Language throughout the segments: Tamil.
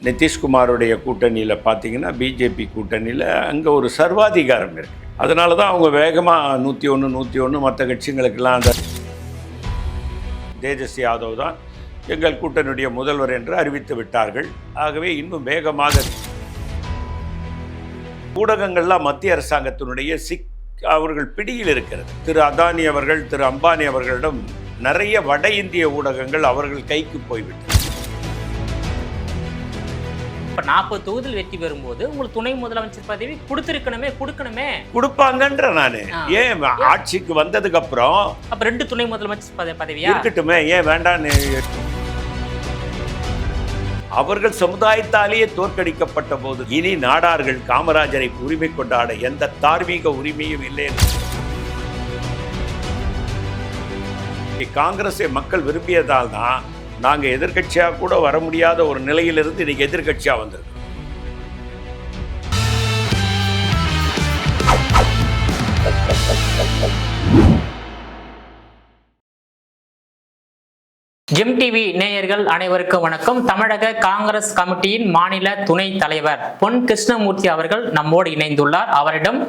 நிதிஷ்குமாருடைய கூட்டணியில் பார்த்தீங்கன்னா பிஜேபி கூட்டணியில் அங்கே ஒரு சர்வாதிகாரம் இருக்குது. அதனால தான் அவங்க வேகமாக 101 மற்ற கட்சிகளுக்கெல்லாம் அந்த தேஜஸ்வி யாதவ் தான் எங்கள் கூட்டணியுடைய முதல்வர் என்று அறிவித்து விட்டார்கள். ஆகவே இன்னும் வேகமாக ஊடகங்கள்லாம் மத்திய அரசாங்கத்தினுடைய அவர்கள் பிடியில் இருக்கிறது. திரு அதானி அவர்கள், திரு அம்பானி அவர்களிடம் நிறைய வட இந்திய ஊடகங்கள் அவர்கள் கைக்கு போய்விட்டது. இப்போ 40 தொகுதியில் வெற்றி பெறும்போது உங்களுக்கு துணை முதலமைச்சர் பதவி கொடுக்கணுமே கொடுப்பாங்கன்ற நான் ஏன் ஆட்சிக்கு வந்ததுக்கு அப்புறம் அப்ப 2 துணை முதலமைச்சர் பதவியா இருக்கட்டுமே, ஏன் வேண்டான்னு? அவர்கள் சமுதாயத்தாலேயே தோற்கடிக்கப்பட்ட போது இனி நாடார்கள் காமராஜரை உரிமை கொண்டாட எந்த தார்மீக உரிமையும் இல்லை. காங்கிரஸை மக்கள் விரும்பியதால் தான் நாங்கள் எதிர்கட்சியாக கூட வர முடியாத ஒரு நிலையிலிருந்து இன்னைக்கு எதிர்கட்சியாக வந்திருக்கோம். ஜெம் டிவி நேயர்கள் அனைவருக்கும் வணக்கம். தமிழக காங்கிரஸ் கமிட்டியின் மாநில துணை தலைவர் பொன் கிருஷ்ணமூர்த்தி அவர்கள் நம்மோடு இணைந்துள்ளார். அவரிடம்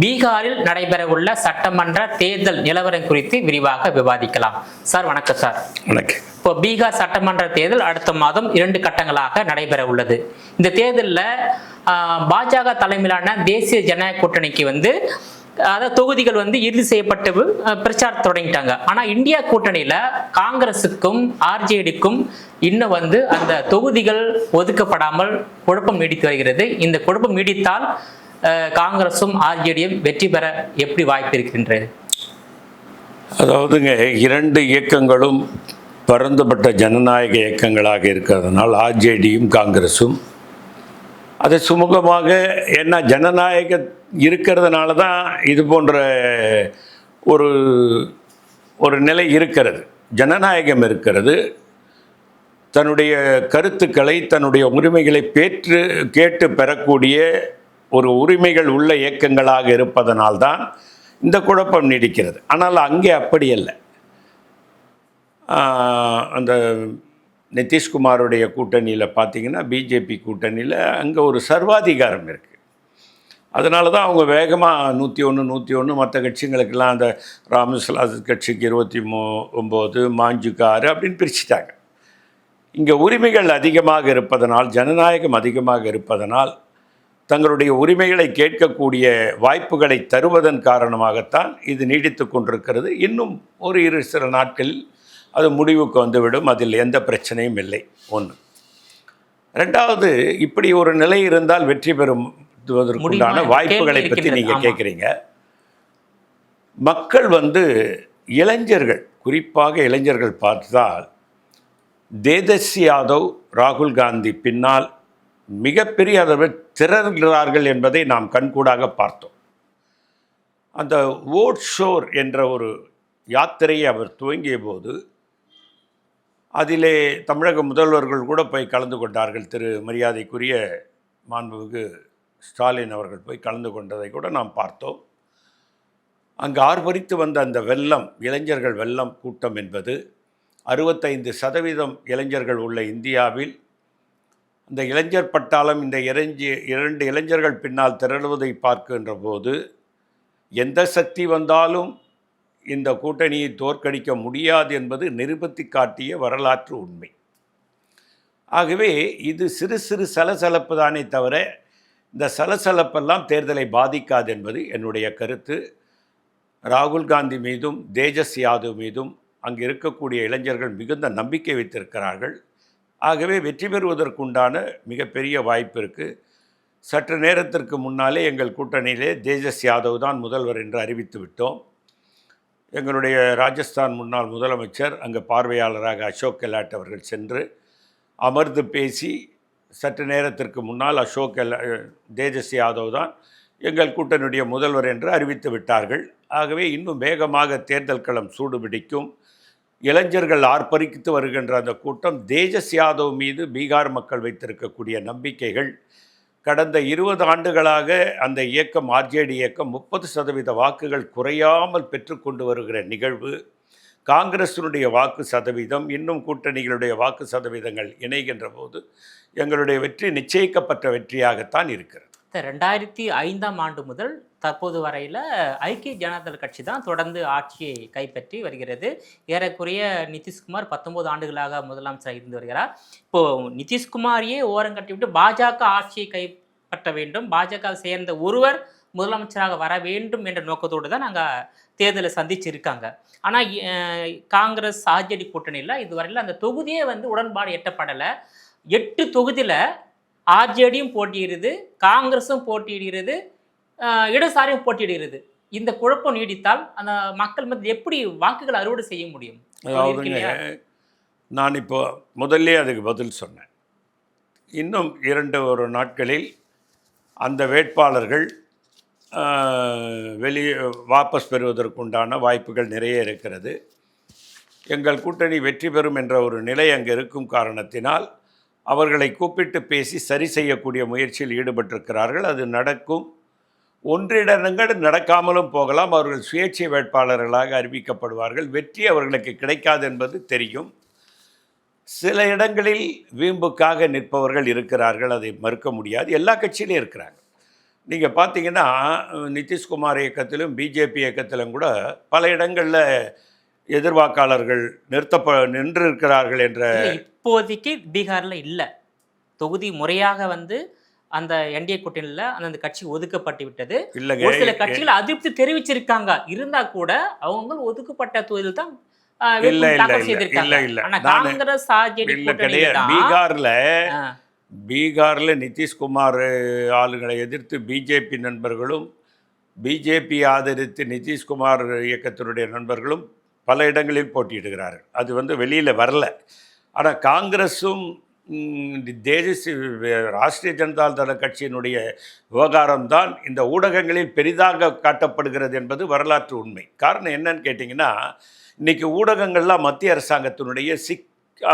பீகாரில் நடைபெறவுள்ள சட்டமன்ற தேர்தல் நிலவரம் குறித்து விரிவாக விவாதிக்கலாம். சார் வணக்கம். சார் வணக்கம். இப்போ பீகார் சட்டமன்ற தேர்தல் அடுத்த மாதம் 2 கட்டங்களாக நடைபெற உள்ளது. இந்த தேர்தலில் பாஜக தலைமையிலான தேசிய ஜனநாயக கூட்டணிக்கு அதாவது தொகுதிகள் இறுதி செய்யப்பட்டு பிரச்சாரம் தொடங்கிட்டாங்க. ஆனா இந்தியா கூட்டணியில காங்கிரசுக்கும் ஆர்ஜேடிக்கும் இன்னும் அந்த தொகுதிகள் ஒதுக்கப்படாமல் குழப்பம் நீடித்து வருகிறது. இந்த குழப்பம் நீடித்தால் காங்கிரசும் ஆர்ஜேடியும் வெற்றி பெற எப்படி வாய்ப்பு இருக்கின்றது? அதாவதுங்க, 2 இயக்கங்களும் பரந்துபட்ட ஜனநாயக இயக்கங்களாக இருக்கிறதுனால் ஆர்ஜேடியும் காங்கிரஸும் அதை சுமூகமாக, என்ன ஜனநாயக இருக்கிறதுனால தான் இது போன்ற ஒரு நிலை இருக்கிறது. ஜனநாயகம் இருக்கிறது. தன்னுடைய கருத்துக்களை, தன்னுடைய உரிமைகளை கேட்டு பெறக்கூடிய ஒரு உரிமைகள் உள்ள இயக்கங்களாக இருப்பதனால்தான் இந்த குழப்பம் நீடிக்கிறது. ஆனால் அங்கே அப்படி அல்ல. அந்த நிதிஷ்குமாருடைய கூட்டணியில் பார்த்தீங்கன்னா பிஜேபி கூட்டணியில் அங்கே ஒரு சர்வாதிகாரம் இருக்குது. அதனால தான் அவங்க வேகமாக 101 மற்ற கட்சிகளுக்கெல்லாம் அந்த ராமஸ்லாஸ் கட்சிக்கு 29, மாஞ்சுக்கு 6 அப்படின்னு பிரிச்சுட்டாங்க. இங்கே உரிமைகள் அதிகமாக இருப்பதனால், ஜனநாயகம் அதிகமாக இருப்பதனால் தங்களுடைய உரிமைகளை கேட்கக்கூடிய வாய்ப்புகளை தருவதன் காரணமாகத்தான் இது நீடித்து கொண்டிருக்கிறது. இன்னும் ஒரு சில நாட்களில் அது முடிவுக்கு வந்துவிடும். அதில் எந்த பிரச்சனையும் இல்லை. 1. 2வது, இப்படி ஒரு நிலை இருந்தால் வெற்றி பெறுவதற்குண்டான வாய்ப்புகளை பற்றி நீங்கள் கேட்குறீங்க. மக்கள் இளைஞர்கள், குறிப்பாக இளைஞர்கள் பார்த்தால் தேஜஸ்வி யாதவ், ராகுல் காந்தி பின்னால் மிகப்பெரிய அளவில் திரள்கிறார்கள் என்பதை நாம் கண்கூடாக பார்த்தோம். அந்த ஓட் ஷோர் என்ற ஒரு யாத்திரையை அவர் துவங்கிய போது அதிலே தமிழக முதல்வர்கள் கூட போய் கலந்து கொண்டார்கள். திரு மரியாதைக்குரிய மாண்புமிகு ஸ்டாலின் அவர்கள் போய் கலந்து கொண்டதை கூட நாம் பார்த்தோம். அங்கு ஆர்ப்பரித்து வந்த அந்த வெள்ளம், இளைஞர்கள் வெள்ளம் கூட்டம் என்பது 65% இளைஞர்கள் உள்ள இந்தியாவில் அந்த இளைஞர் பட்டாளம் இந்த 2 இளைஞர்கள் பின்னால் திரளுவதை பார்க்கின்ற போது எந்த சக்தி வந்தாலும் இந்த கூட்டணியை தோற்கடிக்க முடியாது என்பது நிரூபித்து காட்டிய வரலாற்று உண்மை. ஆகவே இது சிறு சலசலப்பு தானே தவிர இந்த சலசலப்பெல்லாம் தேர்தலை பாதிக்காது என்பது என்னுடைய கருத்து. ராகுல் காந்தி மீதும் தேஜஸ்வி யாதவ் மீதும் அங்கே இருக்கக்கூடிய இளைஞர்கள் மிகுந்த நம்பிக்கை வைத்திருக்கிறார்கள். ஆகவே வெற்றி பெறுவதற்குண்டான மிகப்பெரிய வாய்ப்பு இருக்குது. சற்று நேரத்திற்கு முன்னாலே எங்கள் கூட்டணியிலே தேஜஸ்வி யாதவ் தான் முதல்வர் என்று அறிவித்து விட்டோம். எங்களுடைய ராஜஸ்தான் முன்னாள் முதலமைச்சர் அங்கே பார்வையாளராக அசோக் கெலாட் அவர்கள் சென்று அமர்ந்து பேசி சற்று நேரத்திற்கு முன்னால் தேஜஸ்வி யாதவ் தான் எங்கள் கூட்டணியுடைய முதல்வர் என்று அறிவித்து விட்டார்கள். ஆகவே இன்னும் வேகமாக தேர்தல் களம் சூடுபிடிக்கும். இளைஞர்கள் ஆர்ப்பரித்து வருகின்ற அந்த கூட்டம் தேஜஸ்வி யாதவ் மீது பீகார் மக்கள் வைத்திருக்கக்கூடிய நம்பிக்கைகள், கடந்த 20 ஆண்டுகளாக அந்த இயக்கம், ஆர்ஜேடி இயக்கம் 30% வாக்குகள் குறையாமல் பெற்றுக்கொண்டு வருகிற நிகழ்வு, காங்கிரஸினுடைய வாக்கு சதவீதம் இன்னும் கூட்டணிகளுடைய வாக்கு சதவீதங்கள் இணைகின்ற போது எங்களுடைய வெற்றி நிச்சயிக்கப்பட்ட வெற்றியாகத்தான் இருக்கிறது. 2005ஆம் ஆண்டு முதல் தற்போது வரையில் ஐக்கிய ஜனதா கட்சி தான் தொடர்ந்து ஆட்சியை கைப்பற்றி வருகிறது. ஏறக்குறைய நிதிஷ்குமார் 19 ஆண்டுகளாக முதலமைச்சராக இருந்து வருகிறார். இப்போ நிதிஷ்குமாரையே ஓரங்கட்டி விட்டு பாஜக ஆட்சியை கைப்பற்ற வேண்டும், பாஜக சேர்ந்த ஒருவர் முதலமைச்சராக வர வேண்டும் என்ற நோக்கத்தோடு தான் நாங்கள் தேர்தலை சந்திச்சிருக்காங்க. ஆனால் காங்கிரஸ் ஆர்ஜேடி கூட்டணியில் இதுவரையில் அந்த தொகுதியே உடன்பாடு எட்டப்படலை. 8 தொகுதியில் ஆர்ஜேடியும் போட்டியிடுது, காங்கிரஸும் போட்டியிடுகிறது, இடதுசாரியும் போட்டியிடுகிறது. இந்த குழப்பம் நீடித்தால் அந்த மக்கள் மத்தியில் எப்படி வாக்குகள் அறுவடை செய்ய முடியும்? அதாவதுங்க, நான் இப்போ முதல்ல அதுக்கு பதில் சொன்னேன். இன்னும் 2 நாட்களில் அந்த வேட்பாளர்கள் வெளியே வாபஸ் பெறுவதற்குண்டான வாய்ப்புகள் நிறைய இருக்கிறது. எங்கள் கூட்டணி வெற்றி பெறும் என்ற ஒரு நிலை அங்கே இருக்கும் காரணத்தினால் அவர்களை கூப்பிட்டு பேசி சரி செய்யக்கூடிய முயற்சியில் ஈடுபட்டிருக்கிறார்கள். அது நடக்கும். ஒன்றிடங்கள் நடக்காமலும் போகலாம். அவர்கள் சுயேட்சை வேட்பாளர்களாக அறிவிக்கப்படுவார்கள். வெற்றி அவர்களுக்கு கிடைக்காது என்பது தெரியும். சில இடங்களில் வீம்புக்காக நிற்பவர்கள் இருக்கிறார்கள், அதை மறுக்க முடியாது. எல்லா கட்சியிலையும் இருக்கிறாங்க. நீங்கள் பார்த்தீங்கன்னா நிதிஷ்குமார் இயக்கத்திலும் பிஜேபி இயக்கத்திலும் கூட பல இடங்களில் எதிர்வாக்காளர்கள் நின்று இருக்கிறார்கள் என்ற. இப்போதைக்கு பீகாரில் இல்லை, தொகுதி முறையாக அந்த என்டிஏ கூட்டணியில் அந்த கட்சி ஒதுக்கப்பட்டு விட்டது. இல்லைங்க, ஒரு சில கட்சிகள் அதிருப்தி தெரிவிச்சிருக்காங்க. இருந்தா கூட அவங்க ஒதுக்கப்பட்ட தொகுதியில் தான் பீகார்ல நிதிஷ்குமார் ஆளுங்களை எதிர்த்து பிஜேபி நண்பர்களும் பிஜேபி ஆதரித்து நிதிஷ்குமார் இயக்கத்தினுடைய நண்பர்களும் பல இடங்களில் போட்டியிடுகிறார்கள். அது வெளியில் வரல. ஆனால் காங்கிரஸும் ராஷ்டிரிய ஜனதா தள கட்சியினுடைய விவகாரம்தான் இந்த ஊடகங்களில் பெரிதாக காட்டப்படுகிறது என்பது வரலாற்று உண்மை. காரணம் என்னன்னு கேட்டிங்கன்னா, இன்றைக்கி ஊடகங்கள்லாம் மத்திய அரசாங்கத்தினுடைய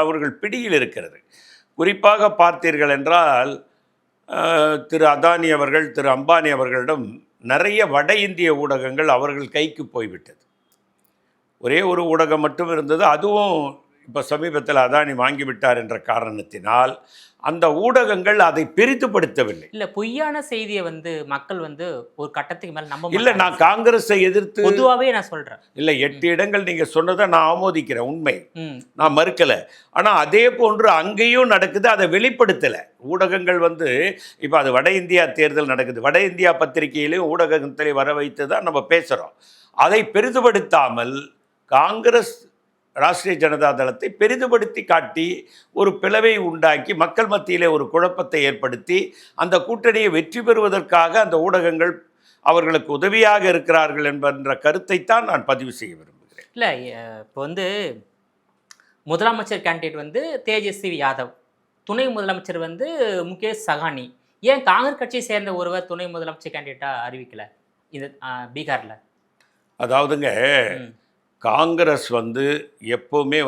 அவர்கள் பிடியில் இருக்கிறது. குறிப்பாக பார்த்தீர்கள் என்றால் திரு அதானி அவர்கள், திரு அம்பானி அவர்களிடம் நிறைய வட இந்திய ஊடகங்கள் அவர்கள் கைக்கு போய்விட்டது. ஒரே ஒரு ஊடகம் மட்டும் இருந்தது. அதுவும் இப்போ சமீபத்தில் அதானி வாங்கிவிட்டார் என்ற காரணத்தினால் அந்த ஊடகங்கள் அதை பெரிதுபடுத்தவில்லை. இல்லை, பொய்யான செய்தியை மக்கள் ஒரு கட்டத்துக்கு மேலே நம்ப இல்லை. நான் காங்கிரஸை எதிர்த்து பொதுவாகவே நான் சொல்கிறேன். இல்லை, 8 இடங்கள் நீங்கள் சொன்னதை நான் ஆமோதிக்கிறேன், உண்மை, நான் மறுக்கலை. ஆனால் அதே போன்று அங்கேயும் நடக்குது, அதை வெளிப்படுத்தலை ஊடகங்கள். இப்போ அது வட இந்தியா தேர்தல் நடக்குது, வட இந்தியா பத்திரிகையிலையும் ஊடகத்திலே வர வைத்து தான் நம்ம பேசுகிறோம். அதை பெரிதுபடுத்தாமல் காங்கிரஸ் ராஷ்டிரிய ஜனதா தளத்தை பெரிதுபடுத்தி காட்டி ஒரு பிளவை உண்டாக்கி மக்கள் மத்தியிலே ஒரு குழப்பத்தை ஏற்படுத்தி அந்த கூட்டணியை வெற்றி பெறுவதற்காக அந்த ஊடகங்கள் அவர்களுக்கு உதவியாக இருக்கிறார்கள் என்ற கருத்தைத்தான் நான் பதிவு செய்ய விரும்புகிறேன். இல்லை, இப்போ முதலமைச்சர் கேண்டிடேட் தேஜஸ்வி யாதவ், துணை முதலமைச்சர் முகேஷ் சகானி. ஏன் காங்கிரஸ் கட்சியை சேர்ந்த ஒருவர் துணை முதலமைச்சர் கேண்டிடேட்டாக அறிவிக்கலை இந்த பீகாரில்? அதாவதுங்க, காங்கிரஸ் எப்போவுமே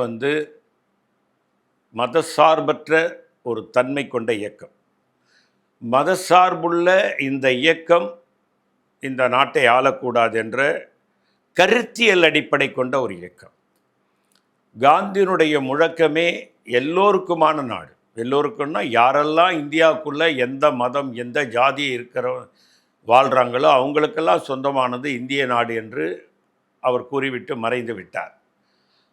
மதசார்பற்ற ஒரு தன்மை கொண்ட இயக்கம். மதசார்புள்ள இந்த இயக்கம் இந்த நாட்டை ஆளக்கூடாது என்ற கருத்தியல் அடிப்படை கொண்ட ஒரு இயக்கம். காந்தியினுடைய முழக்கமே எல்லோருக்குமான நாடு. எல்லோருக்கும்னா யாரெல்லாம் இந்தியாவுக்குள்ளே எந்த மதம் எந்த ஜாதி வாழ்கிறாங்களோ அவங்களுக்கெல்லாம் சொந்தமானது இந்திய நாடு என்று அவர் கூறிவிட்டு மறைந்து விட்டார்.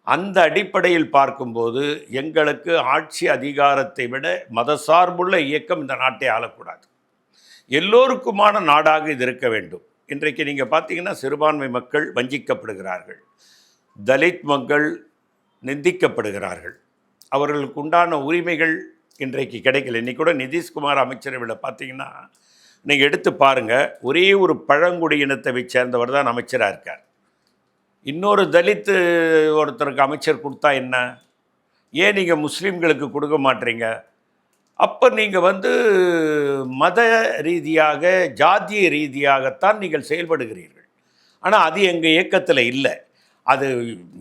அந்த அடிப்படையில் பார்க்கும்போது எங்களுக்கு ஆட்சி அதிகாரத்தை விட மதசார்புள்ள இயக்கம் இந்த நாட்டை ஆளக்கூடாது, எல்லோருக்குமான நாடாக இது இருக்க வேண்டும். இன்றைக்கு நீங்கள் பார்த்தீங்கன்னா சிறுபான்மை மக்கள் வஞ்சிக்கப்படுகிறார்கள், தலித் மக்கள் நிந்திக்கப்படுகிறார்கள், அவர்களுக்கு உண்டான உரிமைகள் இன்றைக்கு கிடைக்கல. இன்றைக்கி கூட நிதிஷ்குமார் அமைச்சரவையில் பார்த்தீங்கன்னா நீங்கள் எடுத்து பாருங்கள், ஒரே ஒரு பழங்குடியினத்தை சேர்ந்தவர் தான் அமைச்சராக இருக்கார். இன்னொரு தலித்து ஒருத்தருக்கு அமைச்சர் கொடுத்தா என்ன? ஏன் நீங்கள் முஸ்லீம்களுக்கு கொடுக்க மாட்டீங்க? அப்போ நீங்கள் மத ரீதியாக ஜாதிய ரீதியாகத்தான் நீங்கள் செயல்படுகிறீர்கள். ஆனால் அது எங்கள் இயக்கத்தில் இல்லை. அது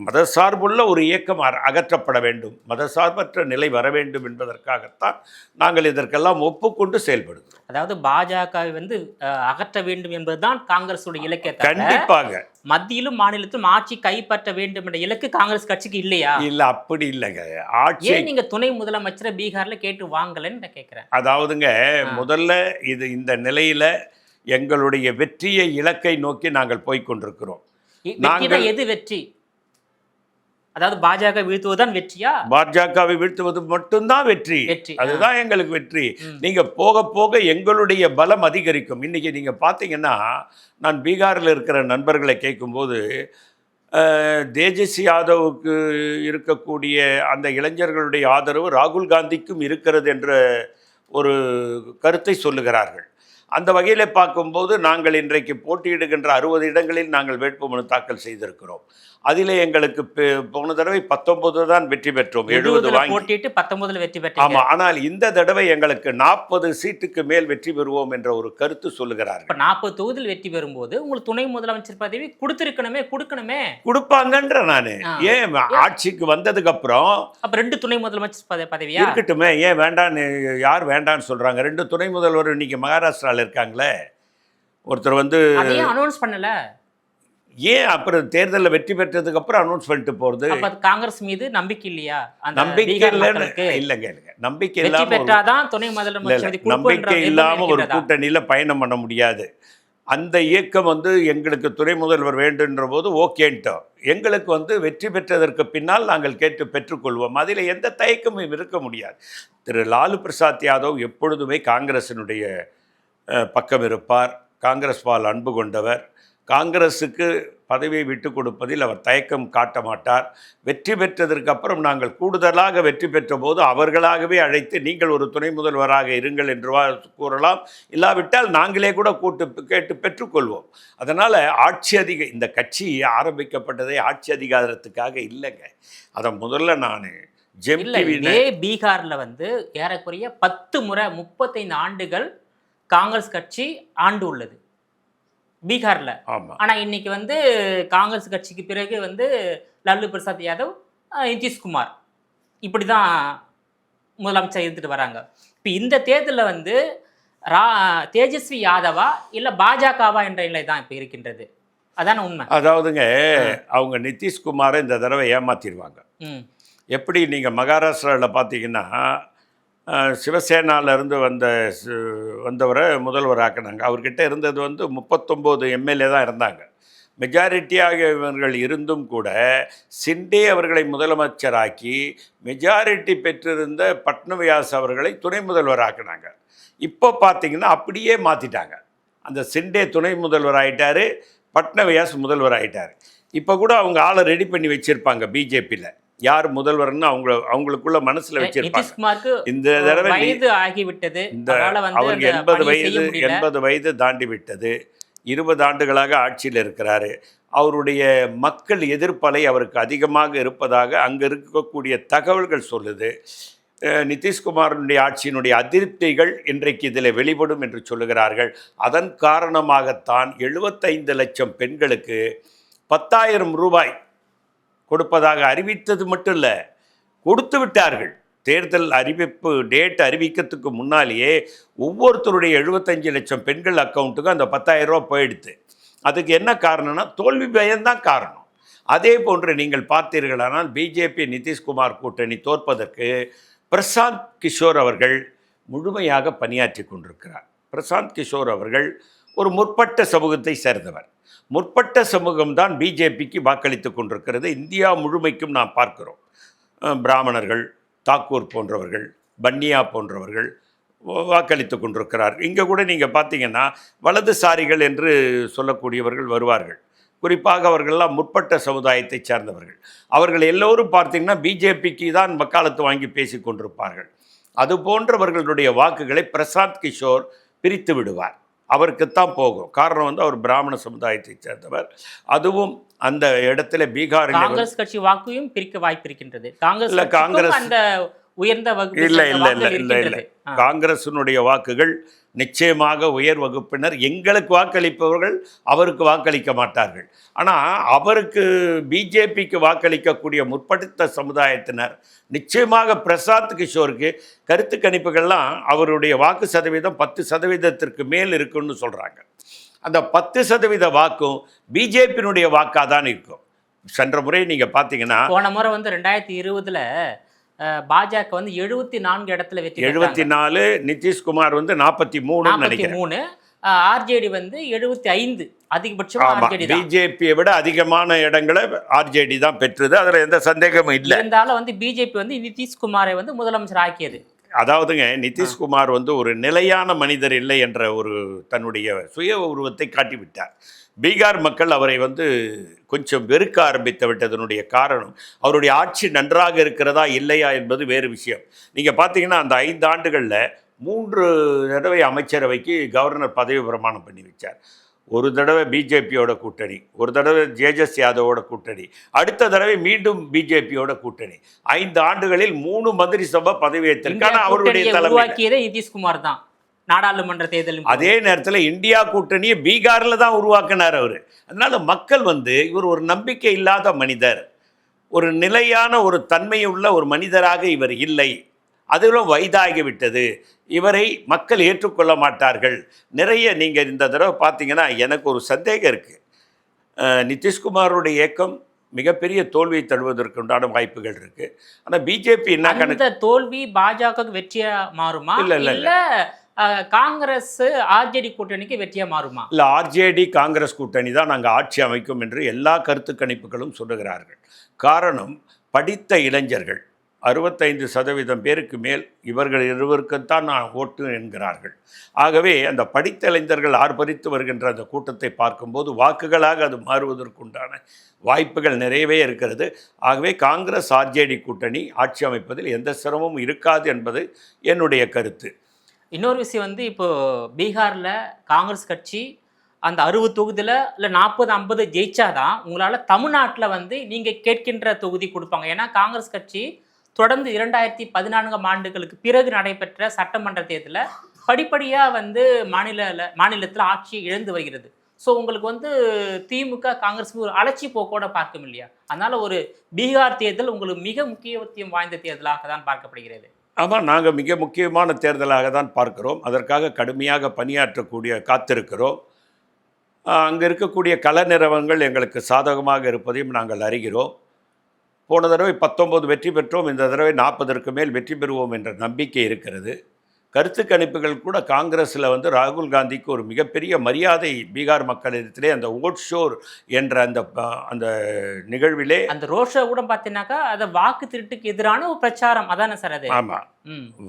மதசார்புள்ள ஒரு இயக்கம் அகற்றப்பட வேண்டும், மதசார்பற்ற நிலை வர வேண்டும் என்பதற்காகத்தான் நாங்கள் இதற்கெல்லாம் ஒப்புக்கொண்டு செயல்படுகிறோம். அதாவது பாஜகவை வந்து அகற்ற வேண்டும் என்பதுதான் காங்கிரஸோட இலக்கியத்தை. கண்டிப்பாக மத்தியிலும் மாநிலத்திலும் ஆட்சி கைப்பற்ற வேண்டும் என்ற இலக்கு காங்கிரஸ் கட்சிக்கு இல்லையா? இல்ல, அப்படி இல்லைங்க. ஆட்சி ஏன் நீங்க துணை முதலமைச்சரை பீகார்ல கேட்டு வாங்கலன்னு நான் கேட்கிறேன். அதாவதுங்க, முதல்ல இந்த நிலையில எங்களுடைய வெற்றியை இலக்கை நோக்கி நாங்கள் போய்கொண்டிருக்கிறோம். நாங்கள் எது வெற்றி? அதாவது பாஜக வீழ்த்துவதுதான் வெற்றியா? பாஜகவை வீழ்த்துவது மட்டும்தான் வெற்றி. அதுதான் எங்களுக்கு வெற்றி. நீங்க போக போக எங்களுடைய பலம் அதிகரிக்கும். இன்னைக்கு நீங்க பார்த்தீங்கன்னா, நான் பீகாரில் இருக்கிற நண்பர்களை கேட்கும்போது, தேஜஸ்வி யாதவுக்கு இருக்கக்கூடிய அந்த இளைஞர்களுடைய ஆதரவு ராகுல் காந்திக்கும் இருக்கிறது என்ற ஒரு கருத்தை சொல்லுகிறார்கள். அந்த வகையில் பார்க்கும்போது நாங்கள் இன்றைக்கு போட்டியிடுகின்ற 60 இடங்களில் நாங்கள் வேட்புமனு தாக்கல் செய்திருக்கிறோம். அதிலே எங்களுக்கு போன தடவை 19 தான் வெற்றி பெற்றோம். 70 வாங்கி போட்டிட்டு 19 வெற்றி பெற்றோம். ஆமாம். ஆனால் இந்த தடவை எங்களுக்கு 40 சீட்டுக்கு மேல் வெற்றி பெறுவோம் என்ற ஒரு கருத்து சொல்லுகிறார்கள். இப்போ 40 தொகுதியில் வெற்றி பெறும்போது உங்களுக்கு துணை முதலமைச்சர் பதவி கொடுக்கணுமே. கொடுப்பாங்கன்ற நான் ஏன் ஆட்சிக்கு வந்ததுக்கு அப்புறம் அப்ப 2 துணை முதலமைச்சர் பதவியா இருக்கட்டுமே, ஏன் வேண்டான்னு யார் வேண்டான்னு சொல்றாங்க? 2 துணை முதல்வர் இன்னைக்கு மகாராஷ்டிராவில் இருக்காங்களே. ஒருத்தர் வந்து அதையும் அனௌன்ஸ் பண்ணல. ஏன் அப்புறம் தேர்தலில் வெற்றி பெற்றதுக்கு அப்புறம் அனௌன்ஸ் பண்ணிட்டு போறது? காங்கிரஸ் மீது நம்பிக்கை இல்லையா? நம்பிக்கை இல்லைங்க. நம்பிக்கை இல்லாம பெற்றாதான் துணை முதலமைச்சர் நம்பிக்கை இல்லாம ஒரு கூட்டணியில பயணம் பண்ண முடியாது. அந்த இயக்கம் வந்து எங்களுக்கு துணை முதல்வர் வேண்டுன்ற போது ஓகேன்ட்டோம். எங்களுக்கு வந்து வெற்றி பெற்றதற்கு பின்னால் நாங்கள் கேட்டு பெற்றுக்கொள்வோம். அதில் எந்த தயக்கமும் இருக்க முடியாது. திரு லாலு பிரசாத் யாதவ் எப்பொழுதுமே காங்கிரசினுடைய பக்கம் இருப்பார். காங்கிரஸ் பால் அன்பு கொண்டவர். காங்கிரஸுக்கு பதவியை விட்டு கொடுப்பதில் அவர் தயக்கம் காட்ட மாட்டார். வெற்றி பெற்றதற்கு அப்புறம் நாங்கள் கூடுதலாக வெற்றி பெற்ற போது அவர்களாகவே அழைத்து நீங்கள் ஒரு துணை முதல்வராக இருங்கள் என்று கூறலாம். இல்லாவிட்டால் நாங்களே கூட கேட்டு பெற்றுக்கொள்வோம். அதனால் இந்த கட்சி ஆரம்பிக்கப்பட்டதே ஆட்சி அதிகாரத்துக்காக இல்லைங்க. அதை முதல்ல நான் பீகாரில் வந்து ஏறக்குறைய 10 முறை 35 ஆண்டுகள் காங்கிரஸ் கட்சி ஆண்டு உள்ளது பீகார்ல. ஆனா இன்னைக்கு வந்து காங்கிரஸ் கட்சிக்கு பிறகு வந்து லாலு பிரசாத் யாதவ், நிதிஷ்குமார் இப்படிதான் முதலமைச்சர் இருந்துட்டு வராங்க. இப்போ இந்த தேர்தலில் வந்து தேஜஸ்வி யாதவா இல்ல பாஜகவா என்ற நிலை தான் இப்போ இருக்கின்றது. அதான உண்மை. அதாவதுங்க, அவங்க நிதிஷ்குமாரை இந்த தடவை ஏமாத்திடுவாங்க. எப்படி நீங்கள் மகாராஷ்டிராவில் பார்த்தீங்கன்னா, சிவசேனாவிலேருந்து வந்தவரை முதல்வர் ஆக்கினாங்க. அவர்கிட்ட இருந்தது வந்து 39 எம்எல்ஏ தான் இருந்தாங்க. மெஜாரிட்டியாக இவர்கள் இருந்தும் கூட சிண்டே அவர்களை முதலமைச்சராக்கி மெஜாரிட்டி பெற்றிருந்த பட்னவியாஸ் அவர்களை துணை முதல்வர் ஆக்கினாங்க. இப்போ பார்த்தீங்கன்னா அப்படியே மாற்றிட்டாங்க. அந்த சிண்டே துணை முதல்வர் ஆகிட்டார், பட்னவியாஸ் முதல்வர் ஆகிட்டார். இப்போ கூட அவங்க ஆளை ரெடி பண்ணி வச்சுருப்பாங்க பிஜேபியில், யார் முதல்வர்னு அவங்களுக்குள்ள மனசுல வச்சிருப்பாங்க. இந்த தடவை ஆகிவிட்டது. அவருக்கு 80 வயது தாண்டி விட்டது. 20 ஆண்டுகளாக ஆட்சியில் இருக்கிறாரு. அவருடைய மக்கள் எதிர்ப்பலை அவருக்கு அதிகமாக இருப்பதாக அங்கே இருக்கக்கூடிய தகவல்கள் சொல்லுது. நிதிஷ்குமாரனுடைய ஆட்சியினுடைய அதிருப்திகள் இன்றைக்கு இதில் வெளிப்படும் என்று சொல்லுகிறார்கள். அதன் காரணமாகத்தான் 75 லட்சம் பெண்களுக்கு 10,000 ரூபாய் கொடுப்பதாக அறிவித்தது மட்டும் இல்லை, கொடுத்து விட்டார்கள். தேர்தல் அறிவிப்பு டேட் அறிவிக்கிறதுக்கு முன்னாலேயே ஒவ்வொருத்தருடைய 75 லட்சம் பெண்கள் அக்கௌண்ட்டுக்கும் அந்த 10,000 ரூபா போயிடுது. அதுக்கு என்ன காரணம்னா தோல்வி பயம்தான் காரணம். அதே போன்று நீங்கள் பார்த்தீர்களானால் பிஜேபி நிதிஷ்குமார் கூட்டணி தோற்பதற்கு பிரசாந்த் கிஷோர் அவர்கள் முழுமையாக பணியாற்றி கொண்டிருக்கிறார். பிரசாந்த் கிஷோர் அவர்கள் ஒரு முற்பட்ட சமூகத்தை சேர்ந்தவர். முற்பட்ட சமூகம்தான் பிஜேபிக்கு வாக்களித்து கொண்டிருக்கிறது. இந்தியா முழுமைக்கும் நாம் பார்க்கிறோம். பிராமணர்கள், தாக்கூர் போன்றவர்கள், பன்னியா போன்றவர்கள் வாக்களித்து கொண்டிருக்கிறார். இங்கே கூட நீங்கள் பார்த்தீங்கன்னா வலதுசாரிகள் என்று சொல்லக்கூடியவர்கள் வருவார்கள். குறிப்பாக அவர்களெல்லாம் முற்பட்ட சமுதாயத்தை சேர்ந்தவர்கள். அவர்கள் எல்லோரும் பார்த்தீங்கன்னா பிஜேபிக்கு தான் வக்காலத்து வாங்கி பேசி கொண்டிருப்பார்கள். அது போன்றவர்களுடைய வாக்குகளை பிரசாந்த் கிஷோர் பிரித்து விடுவார். அவருக்குத்தான் போகும். காரணம் வந்து அவர் பிராமண சமுதாயத்தை சேர்ந்தவர். அதுவும் அந்த இடத்துல பீகார் காங்கிரஸ் கட்சி வாக்கையும் பிரிக்க வாய்ப்பு இருக்கின்றது. காங்கிரஸ் அந்த உயர்ந்த வகுப்பு இல்லை சேர்ந்த இல்லை இல்லை வாக்குகள் இல்லை இல்லை இருக்கின்றது. காங்கிரசினுடைய வாக்குகள் நிச்சயமாக உயர் வகுப்பினர் எங்களுக்கு வாக்களிப்பவர்கள் அவருக்கு வாக்களிக்க மாட்டார்கள். ஆனால் அவருக்கு பிஜேபிக்கு வாக்களிக்கக்கூடிய முற்படுத்த சமுதாயத்தினர் நிச்சயமாக பிரசாந்த் கிஷோருக்கு கருத்து கணிப்புகள்லாம் அவருடைய வாக்கு சதவீதம் 10% மேல் இருக்குன்னு சொல்கிறாங்க. அந்த 10% வாக்கும் பிஜேபியினுடைய வாக்காக தான் இருக்கும். சென்ற முறை நீங்கள் பார்த்தீங்கன்னா போன முறை வந்து 2020 பாஜக வந்து 74 இடத்துல வெற்றி 74, நிதிஷ்குமார் வந்து 43 நினைக்கிறேன். 43, ஆர்ஜேடி வந்து 75, அதிகபட்சம் ஆமா, ஆர்ஜேடி தான். பிஜேபியை விட அதிகமான இடங்களை ஆர்ஜேடி தான் பெற்றது. அதுல எந்த சந்தேகமும் இல்லை. இருந்தாலும் வந்து பிஜேபி வந்து நிதிஷ்குமாரை வந்து முதலமைச்சர் ஆக்கியது. அதாவதுங்க, நிதிஷ்குமார் வந்து ஒரு நிலையான மனிதர் இல்லை என்ற ஒரு தன்னுடைய சுய உருவத்தை காட்டிவிட்டார். பீகார் மக்கள் அவரை வந்து கொஞ்சம் வெறுக்க ஆரம்பித்து விட்டதனுடைய காரணம் அவருடைய ஆட்சி நன்றாக இருக்கிறதா இல்லையா என்பது வேறு விஷயம். நீங்கள் பார்த்தீங்கன்னா அந்த 5 ஆண்டுகளில் 3 தடவை அமைச்சரவைக்கு கவர்னர் பதவி பிரமாணம் பண்ணி வச்சார். ஒரு தடவை பிஜேபியோட கூட்டணி, ஒரு தடவை தேஜஸ் யாதவோட கூட்டணி, அடுத்த தடவை மீண்டும் பிஜேபியோட கூட்டணி. 5 ஆண்டுகளில் 3 மந்திரி சபை பதவி ஏற்றிருக்கான அவருடைய தலைமை உருவாக்கியதே நிதிஷ்குமார் தான். நாடாளுமன்ற தேர்தல் அதே நேரத்தில் இந்தியா கூட்டணியை பீகாரில் தான் உருவாக்கினார் அவர். அதனால மக்கள் வந்து இவர் ஒரு நம்பிக்கை இல்லாத மனிதர், ஒரு நிலையான ஒரு தன்மையுள்ள ஒரு மனிதராக இவர் இல்லை, அதிலும் வயதாகிவிட்டது, இவரை மக்கள் ஏற்றுக்கொள்ள மாட்டார்கள். நிறைய நீங்கள் இந்த தடவை பார்த்தீங்கன்னா எனக்கு ஒரு சந்தேகம் இருக்குது. நிதிஷ்குமாரோடைய இயக்கம் மிகப்பெரிய தோல்வியை தழுவதற்கு உண்டான வாய்ப்புகள் இருக்குது. ஆனால் பிஜேபி என்ன கணக்கு தோல்வி பாஜக வெற்றியா மாறுமா இல்ல காங்கிரஸ் ஆர்ஜேடி கூட்டணிக்கு வெற்றியா மாறுமா? இல்லை, ஆர்ஜேடி காங்கிரஸ் கூட்டணி தான் நாங்கள் ஆட்சி அமைக்கும் என்று எல்லா கருத்து கணிப்புகளும் சொல்லுகிறார்கள். காரணம், படித்த இளைஞர்கள் 65% பேருக்கு மேல் இவர்கள் இருவருக்குத்தான் நான் ஓட்டு என்கிறார்கள். ஆகவே அந்த படித்த இளைஞர்கள் ஆர்ப்பரித்து வருகின்ற அந்த கூட்டத்தை பார்க்கும்போது வாக்குகளாக அது மாறுவதற்குண்டான வாய்ப்புகள் நிறையவே இருக்கிறது. ஆகவே காங்கிரஸ் ஆர்ஜேடி கூட்டணி ஆட்சி அமைப்பதில் எந்த சிரமமும் இருக்காது என்பது என்னுடைய கருத்து. இன்னொரு விஷயம் வந்து இப்போ பீகாரில் காங்கிரஸ் கட்சி அந்த 60 தொகுதியில் இல்லை 40-50 ஜெயிச்சாதான் உங்களால் தமிழ்நாட்டில் வந்து நீங்கள் கேட்கின்ற தொகுதி கொடுப்பாங்க. ஏன்னா காங்கிரஸ் கட்சி தொடர்ந்து 2014 ஆண்டுகளுக்கு பிறகு நடைபெற்ற சட்டமன்ற தேர்தலில் படிப்படியாக வந்து மாநிலத்தில் ஆட்சியை இழந்து வருகிறது. ஸோ உங்களுக்கு வந்து திமுக காங்கிரஸ் ஒரு அலட்சி போக்கோட பார்க்கும் இல்லையா? அதனால் ஒரு பீகார் தேர்தல் உங்களுக்கு மிக முக்கியத்துவம் வாய்ந்த தேர்தலாக தான் பார்க்கப்படுகிறது. ஆமாம், நாங்கள் மிக முக்கியமான தேர்தலாக தான் பார்க்கிறோம். அதற்காக கடுமையாக காத்திருக்கிறோம். அங்கே இருக்கக்கூடிய கள நிறுவனங்கள் எங்களுக்கு சாதகமாக இருப்பதையும் நாங்கள் அறிகிறோம். போன தடவை 19 வெற்றி பெற்றோம், இந்த தடவை 40ற்கு மேல் வெற்றி பெறுவோம் என்ற நம்பிக்கை இருக்கிறது. கருத்து கணிப்புகள் கூட காங்கிரஸில் வந்து ராகுல் காந்திக்கு ஒரு மிகப்பெரிய மரியாதை பீகார் மக்களிடத்திலே அந்த ஓட் ஷோர் என்ற அந்த நிகழ்விலே அந்த ரோட் ஷோ கூட பார்த்தீங்கன்னாக்கா அது வாக்கு திருட்டுக்கு எதிரான ஒரு பிரச்சாரம் அதானே சார் அது? ஆமாம்,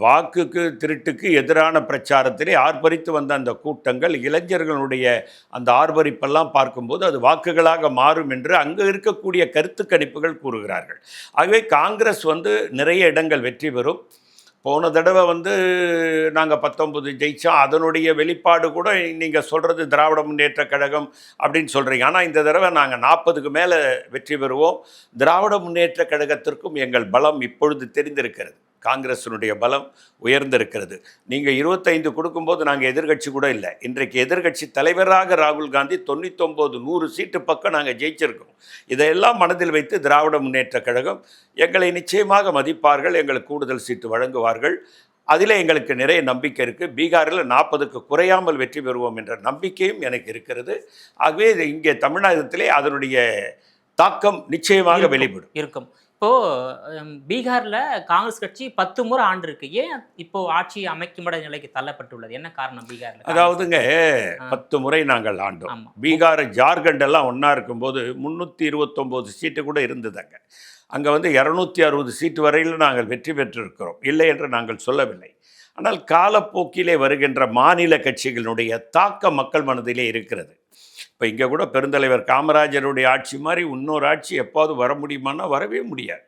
வாக்குக்கு திருட்டுக்கு எதிரான பிரச்சாரத்திலே ஆர்ப்பரித்து வந்த அந்த கூட்டங்கள், இளைஞர்களுடைய அந்த ஆர்ப்பரிப்பெல்லாம் பார்க்கும்போது அது வாக்குகளாக மாறும் என்று அங்கே இருக்கக்கூடிய கருத்து கணிப்புகள் கூறுகிறார்கள். ஆகவே காங்கிரஸ் வந்து நிறைய இடங்கள் வெற்றி பெறும். போன தடவை வந்து நாங்கள் 19 ஜெயித்தோம், அதனுடைய வெளிப்பாடு கூட நீங்கள் சொல்கிறது திராவிட முன்னேற்ற கழகம் அப்படின்னு சொல்கிறீங்க. ஆனால் இந்த தடவை நாங்கள் 40க்கு மேலே வெற்றி பெறுவோம். திராவிட முன்னேற்ற கழகத்திற்கும் எங்கள் பலம் இப்பொழுது தெரிந்திருக்கிறது. காங்கிரஸினுடைய பலம் உயர்ந்திருக்கிறது. நீங்கள் 25 கொடுக்கும்போது நாங்கள் எதிர்கட்சி கூட இல்லை. இன்றைக்கு எதிர்கட்சி தலைவராக ராகுல் காந்தி 99-100 சீட்டு பக்கம் நாங்கள் ஜெயிச்சிருக்கோம். இதையெல்லாம் மனதில் வைத்து திராவிட முன்னேற்ற கழகம் எங்களை நிச்சயமாக மதிப்பார்கள், எங்களுக்கு கூடுதல் சீட்டு வழங்குவார்கள். அதில் எங்களுக்கு நிறைய நம்பிக்கை இருக்குது. பீகாரில் 40க்கு குறையாமல் வெற்றி பெறுவோம் என்ற நம்பிக்கையும் எனக்கு இருக்கிறது. ஆகவே இங்கே தமிழகத்திலே அதனுடைய தாக்கம் நிச்சயமாக வெளிப்படும் இருக்கும். இப்போ பீகார்ல காங்கிரஸ் கட்சி 10 முறை ஆண்டு இருக்கு. ஏன் இப்போ ஆட்சி அமைக்கும் நிலைக்கு தள்ளப்பட்டுள்ளது? என்ன காரணம் பீகார்ல? அதாவதுங்க 10 முறை நாங்கள் ஆண்டோம். பீகார் ஜார்க்கண்ட் எல்லாம் ஒன்றா இருக்கும்போது 329 சீட்டு கூட இருந்ததுங்க. அங்கே வந்து 260 சீட்டு வரையில் நாங்கள் வெற்றி பெற்றிருக்கிறோம், இல்லை என்று நாங்கள் சொல்லவில்லை. ஆனால் காலப்போக்கிலே வருகின்ற மாநில கட்சிகளுடைய தாக்கம் மக்கள் மனதிலே இருக்கிறது. இப்போ இங்கே கூட பெருந்தலைவர் காமராஜருடைய ஆட்சி மாதிரி இன்னொரு ஆட்சி எப்போது வர முடியுமானா வரவே முடியாது.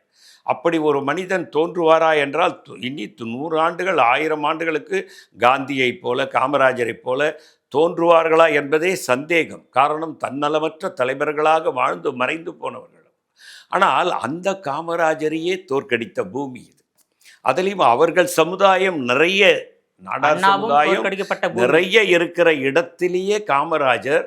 அப்படி ஒரு மனிதன் தோன்றுவாரா என்றால் இனி 100 ஆண்டுகள் 1000 ஆண்டுகளுக்கு காந்தியைப் போல காமராஜரைப் போல தோன்றுவார்களா என்பதே சந்தேகம். காரணம், தன்னலமற்ற தலைவர்களாக வாழ்ந்து மறைந்து போனவர்களும். ஆனால் அந்த காமராஜரையே தோற்கடித்த பூமி இது. அதுலேயும் அவர்கள் சமுதாயம் நிறைய நாடார் அண்ணாவும் சமுதாயம் தோற்கடிக்கப்பட்ட பூமி. நிறைய இருக்கிற இடத்திலேயே காமராஜர்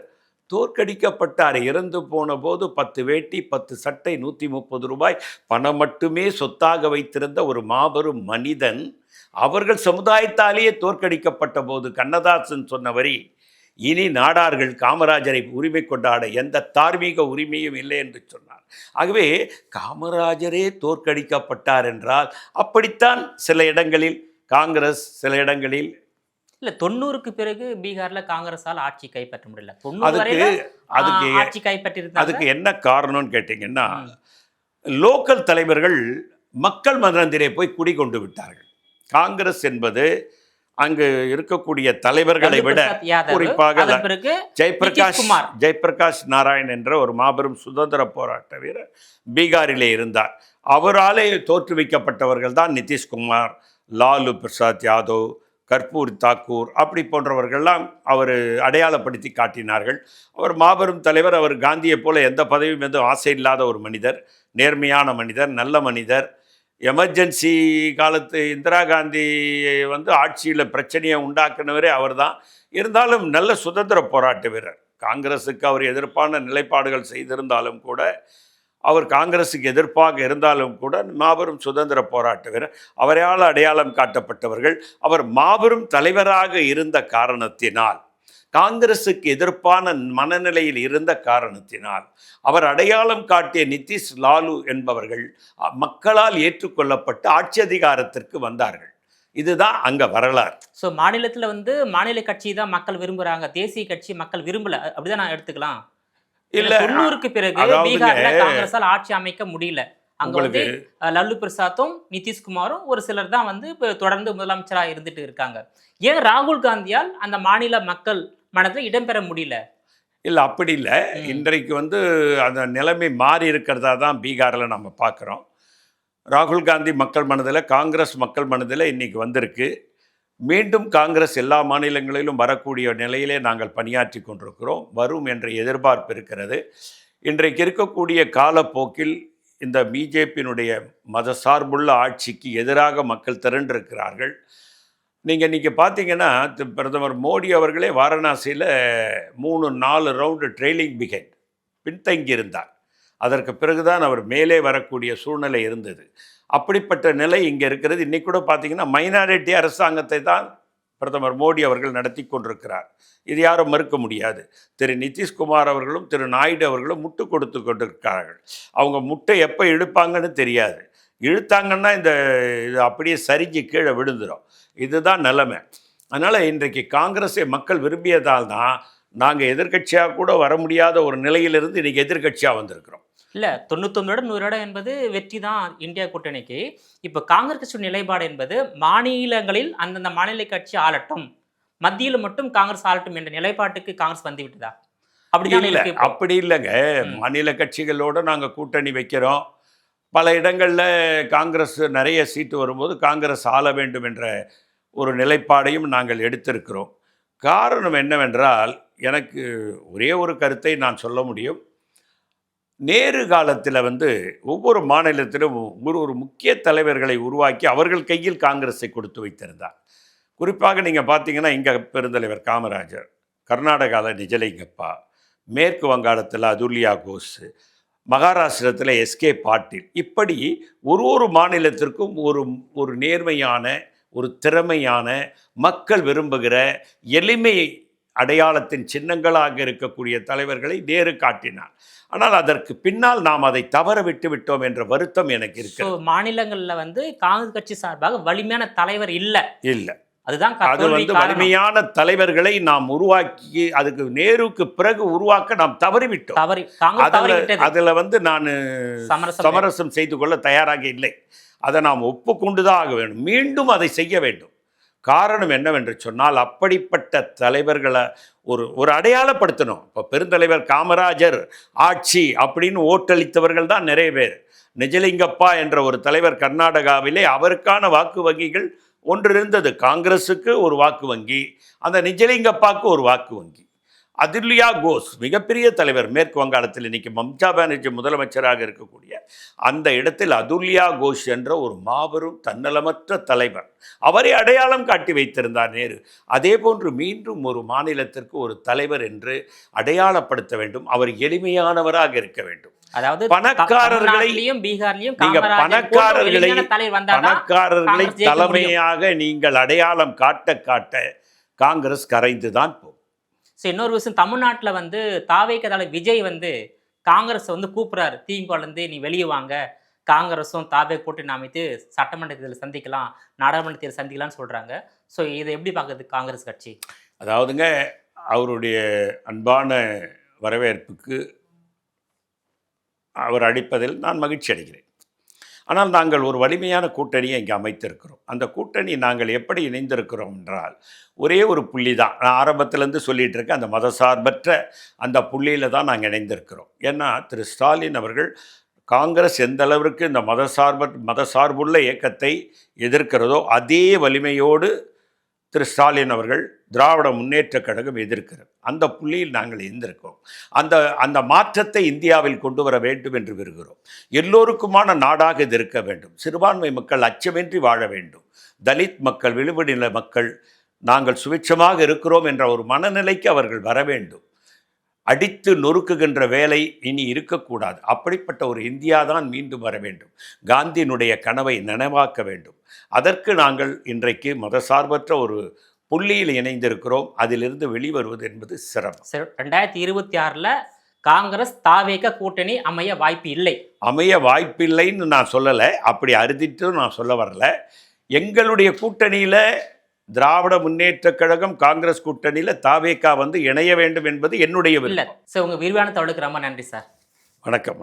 தோற்கடிக்கப்பட்டார். இறந்து போன போது 10 வேட்டி 10 சட்டை 130 ரூபாய் பணம் மட்டுமே சொத்தாக வைத்திருந்த ஒரு மாபெரும் மனிதன் அவர்கள் சமுதாயத்தாலேயே தோற்கடிக்கப்பட்ட போது கண்ணதாசன் சொன்ன வரி, இனி நாடார்கள் காமராஜரை உரிமை கொண்டாட எந்த தார்மீக உரிமையும் இல்லை என்று சொன்னார். ஆகவே காமராஜரே தோற்கடிக்கப்பட்டார் என்றால் அப்படித்தான் சில இடங்களில் காங்கிரஸ், சில இடங்களில் இல்ல 90க்கு பிறகு பீகார்ல காங்கிரஸால் ஆட்சி கைப்பற்ற முடியல. 90 அதுக்கு வரையில அதுக்கு ஆட்சி கைப்பற்றிருந்தாங்க. அதுக்கு என்ன காரணம்னு கேட்டிங்கன்னா, லோக்கல் தலைவர்கள் மக்கள் மனதிலே போய் குடிகொண்டு விட்டார்கள். காங்கிரஸ் என்பது அங்கு இருக்கக்கூடிய தலைவர்களை விட பிரசாத் யாதவ், குறிப்பாக அதன் பிறகு ஜெயபிரகாஷ் நிதிஷ்குமார். ஜெயபிரகாஷ் நாராயண் என்ற ஒரு மாபெரும் சுதந்திர போராட்ட வீரர் பீகாரிலே இருந்தார். அவராலே தோற்றுவிக்கப்பட்டவர்கள் தான் நிதிஷ்குமார், லாலு பிரசாத் யாதவ், கர்பூரி தாக்கூர் அப்படி போன்றவர்கள்லாம் அவர் அடையாளப்படுத்தி காட்டினார்கள். அவர் மாபெரும் தலைவர். அவர் காந்தியைப் போல எந்த பதவியும் எதுவும் ஆசை இல்லாத ஒரு மனிதர், நேர்மையான மனிதர், நல்ல மனிதர். எமர்ஜென்சி காலத்து இந்திரா காந்தி ஆட்சியில் பிரச்சனையை உண்டாக்குனவரே அவர் தான். இருந்தாலும் நல்ல சுதந்திர போராட்ட வீரர். காங்கிரஸுக்கு அவர் எதிர்ப்பான நிலைப்பாடுகள் செய்திருந்தாலும் கூட, அவர் காங்கிரஸுக்கு எதிர்ப்பாக இருந்தாலும் கூட மாபெரும் சுதந்திர போராட்ட வீரர். அவரால் அடையாளம் காட்டப்பட்டவர்கள். அவர் மாபெரும் தலைவராக இருந்த காரணத்தினால், காங்கிரஸுக்கு எதிர்ப்பான மனநிலையில் இருந்த காரணத்தினால், அவர் அடையாளம் காட்டிய நிதிஷ், லாலு என்பவர்கள் மக்களால் ஏற்றுக்கொள்ளப்பட்டு ஆட்சி அதிகாரத்திற்கு வந்தார்கள். இதுதான் அங்க வரலாறு. ஸோ மாநிலத்தில் மாநில கட்சி தான் மக்கள் விரும்புறாங்க, தேசிய கட்சி மக்கள் விரும்பல, அப்படிதான் நான் எடுத்துக்கலாம். இல்ல 90க்கு பிறகு பீகார்ல காங்கிரஸால் ஆட்சி அமைக்க முடியல. அங்க லல்லு பிரசாத்தும் நிதிஷ்குமாரும் ஒரு சிலர் தான் தொடர்ந்து முதலமைச்சராக இருந்துட்டு இருக்காங்க. ஏன் ராகுல் காந்தியால் அந்த மாநில மக்கள் மனதில் இடம்பெற முடியல? இல்லை, அப்படி இல்லை. இன்றைக்கு அந்த நிலைமை மாறி இருக்கிறதா தான் பீகாரில் நம்ம பார்க்குறோம். ராகுல் காந்தி மக்கள் மனதில், காங்கிரஸ் மக்கள் மனதில் இன்னைக்கு வந்திருக்கு. மீண்டும் காங்கிரஸ் எல்லா மாநிலங்களிலும் வரக்கூடிய நிலையிலே நாங்கள் பணியாற்றி கொண்டிருக்கிறோம். வரும் என்ற எதிர்பார்ப்பு இருக்கிறது. இன்றைக்கு இருக்கக்கூடிய காலப்போக்கில் இந்த பிஜேபியினுடைய மதசார்புள்ள ஆட்சிக்கு எதிராக மக்கள் திரண்டிருக்கிறார்கள். நீங்கள் இன்றைக்கி பார்த்தீங்கன்னா, பிரதமர் மோடி அவர்களே வாரணாசியில் 3-4 ரவுண்டு ட்ரெயிலிங் பிஹைண்ட் பின்தங்கியிருந்தார். அதற்கு பிறகுதான் அவர் மேலே வரக்கூடிய சூழ்நிலை இருந்தது. அப்படிப்பட்ட நிலை இங்கே இருக்கிறது. இன்றைக்கி கூட பார்த்தீங்கன்னா மைனாரிட்டி அரசாங்கத்தை தான் பிரதமர் மோடி அவர்கள் நடத்தி கொண்டிருக்கிறார். இது யாரும் மறுக்க முடியாது. திரு நிதிஷ்குமார் அவர்களும் திரு நாயுடு அவர்களும் முட்டு கொடுத்து கொண்டிருக்கிறார்கள். அவங்க முட்டை எப்போ இழுப்பாங்கன்னு தெரியாது. இழுத்தாங்கன்னா இது அப்படியே சரிஞ்சு கீழே விழுந்துடும். இதுதான் நிலைமை. அதனால் இன்றைக்கு காங்கிரஸை மக்கள் விரும்பியதால் தான் நாங்கள் எதிர்கட்சியாக கூட வர முடியாத ஒரு நிலையிலிருந்து இன்றைக்கி எதிர்கட்சியாக வந்திருக்கிறோம். இல்லை, 99 100 என்பது வெற்றி தான் இந்தியா கூட்டணிக்கு. இப்போ காங்கிரஸ் நிலைப்பாடு என்பது மாநிலங்களில் அந்தந்த மாநில கட்சி ஆளட்டும், மத்தியில் மட்டும் காங்கிரஸ் ஆளட்டும் என்ற நிலைப்பாட்டுக்கு காங்கிரஸ் வந்து விட்டதா? அப்படி இல்லைங்க. மாநில கட்சிகளோடு நாங்கள் கூட்டணி வைக்கிறோம். பல இடங்களில் காங்கிரஸ் நிறைய சீட்டு வரும்போது காங்கிரஸ் ஆள வேண்டும் என்ற ஒரு நிலைப்பாடையும் நாங்கள் எடுத்திருக்கிறோம். காரணம் என்னவென்றால், எனக்கு ஒரே ஒரு கருத்தை நான் சொல்ல முடியும். நேரு காலத்தில் ஒவ்வொரு மாநிலத்திலும் ஒரு முக்கிய தலைவர்களை உருவாக்கி அவர்கள் கையில் காங்கிரஸை கொடுத்து வைத்திருந்தார். குறிப்பாக நீங்கள் பார்த்தீங்கன்னா, இங்கே பெருந்தலைவர் காமராஜர், கர்நாடகாவில் நிஜலிங்கப்பா, மேற்கு வங்காளத்தில் அதுல்யா கோஷ், மகாராஷ்டிரத்தில் எஸ்கே பாட்டீல், இப்படி ஒரு மாநிலத்திற்கும் ஒரு நேர்மையான, ஒரு திறமையான, மக்கள் விரும்புகிற, எளிமை அடையாளத்தின் சின்னங்களாக இருக்கக்கூடிய தலைவர்களை நேரு காட்டினார். ஆனால் அதற்கு பின்னால் நாம் அதை தவற விட்டு விட்டோம் என்ற வருத்தம் எனக்கு இருக்கு. மாநிலங்களில் காங்கிரஸ் கட்சி சார்பாக வலிமையான தலைவர் இல்லை. அதுதான் அது வலிமையான தலைவர்களை நாம் உருவாக்கி அதுக்கு நேருக்கு பிறகு உருவாக்க நாம் தவறிவிட்டோம். அதுல நான் சமரசம் செய்து கொள்ள தயாராக இல்லை. அதை நாம் ஒப்புக்கொண்டுதான் ஆக வேண்டும். மீண்டும் அதை செய்ய வேண்டும். காரணம் என்னவென்று சொன்னால், அப்படிப்பட்ட தலைவர்களை ஒரு அடையாளப்படுத்தணும். இப்போ பெருந்தலைவர் காமராஜர் ஆட்சி அப்படின்னு ஓட்டளித்தவர்கள் தான் நிறைய பேர். நிஜலிங்கப்பா என்ற ஒரு தலைவர் கர்நாடகாவிலே, அவருக்கான வாக்கு வங்கிகள் ஒன்று இருந்தது. காங்கிரஸுக்கு ஒரு வாக்கு வங்கி, அந்த நிஜலிங்கப்பாவுக்கு ஒரு வாக்கு வங்கி. அதுல்யா கோஷ் மிகப்பெரிய தலைவர், மேற்கு வங்காளத்தில் இன்னைக்கு மம்தா பானர்ஜி முதலமைச்சராக இருக்கக்கூடிய அந்த இடத்தில் அதுல்யா கோஷ் என்ற ஒரு மாபெரும் தன்னலமற்ற தலைவர், அவரை அடையாளம் காட்டி வைத்திருந்தார் நேரு. அதே போன்று மீண்டும் ஒரு மாநிலத்திற்கு ஒரு தலைவர் என்று அடையாளப்படுத்த வேண்டும். அவர் எளிமையானவராக இருக்க வேண்டும். அதாவது பணக்காரர்களை பீகார்லயும் பணக்காரர்களை தலைமையாக நீங்கள் அடையாளம் காட்ட காட்ட காங்கிரஸ் கரைந்துதான் போகும். இன்னொரு விஷயம், தமிழ்நாட்டுல வந்து தாவேக தலைவர் விஜய் வந்து காங்கிரஸ் வந்து கூப்பிடுறாரு, திமுக இருந்து நீ வெளியே வாங்க, காங்கிரஸும் தாவே கூட்டணி அமைத்து சட்டமன்ற தேர்தலில் சந்திக்கலாம், நாடாளுமன்ற தேர்தல் சந்திக்கலாம்னு சொல்றாங்க. ஸோ இதை எப்படி பார்க்குறது காங்கிரஸ் கட்சி? அதாவதுங்க, அவருடைய அன்பான வரவேற்புக்கு அவர் அளிப்பதில் நான் மகிழ்ச்சி அடைகிறேன். ஆனால் நாங்கள் ஒரு வலிமையான கூட்டணியை இங்கே அமைத்திருக்கிறோம். அந்த கூட்டணி நாங்கள் எப்படி இணைந்திருக்கிறோம் என்றால், ஒரே ஒரு புள்ளி தான். நான் ஆரம்பத்திலேருந்து சொல்லிகிட்டு இருக்கேன், அந்த மதசார்பற்ற அந்த புள்ளியில் தான் நாங்கள் இணைந்திருக்கிறோம். ஏன்னா திரு ஸ்டாலின் அவர்கள் காங்கிரஸ் எந்த அளவிற்கு இந்த மதசார்புள்ள இயக்கத்தை எதிர்க்கிறதோ அதே வலிமையோடு திரு ஸ்டாலின் அவர்கள் திராவிட முன்னேற்றக் கழகம் எதிர்க்கிறது. அந்த புள்ளியில் நாங்கள் இருந்திருக்கிறோம். அந்த மாற்றத்தை இந்தியாவில் கொண்டு வர வேண்டும் என்று விரும்புகிறோம். எல்லோருக்குமான நாடாக இது இருக்க வேண்டும். சிறுபான்மை மக்கள் அச்சமின்றி வாழ வேண்டும். தலித் மக்கள், விளிம்புநிலை மக்கள் நாங்கள் சுபிட்சமாக இருக்கிறோம் என்ற ஒரு மனநிலைக்கு அவர்கள் வர வேண்டும். அடித்து நொறுக்குகின்ற வேலை இனி இருக்கக்கூடாது. அப்படிப்பட்ட ஒரு இந்தியா தான் மீண்டும் வர வேண்டும். காந்தியினுடைய கனவை நனவாக்க வேண்டும். அதற்கு நாங்கள் இன்றைக்கு மதசார்பற்ற ஒரு புள்ளியில் இணைந்திருக்கிறோம். அதிலிருந்து வெளிவருவது என்பது சிரமம். 2026 காங்கிரஸ் தாவேக கூட்டணி அமைய வாய்ப்பில்லைன்னு நான் சொல்லலை. அப்படி அறுதிட்டு நான் சொல்ல வரல. எங்களுடைய கூட்டணியில் திராவிட முன்னேற்றக் கழகம், காங்கிரஸ் கூட்டணியில் தாவேகா வந்து இணைய வேண்டும் என்பது என்னுடைய விருப்பம். உங்க விரிவான தகவலுக்கு ரொம்ப நன்றி சார். வணக்கம்.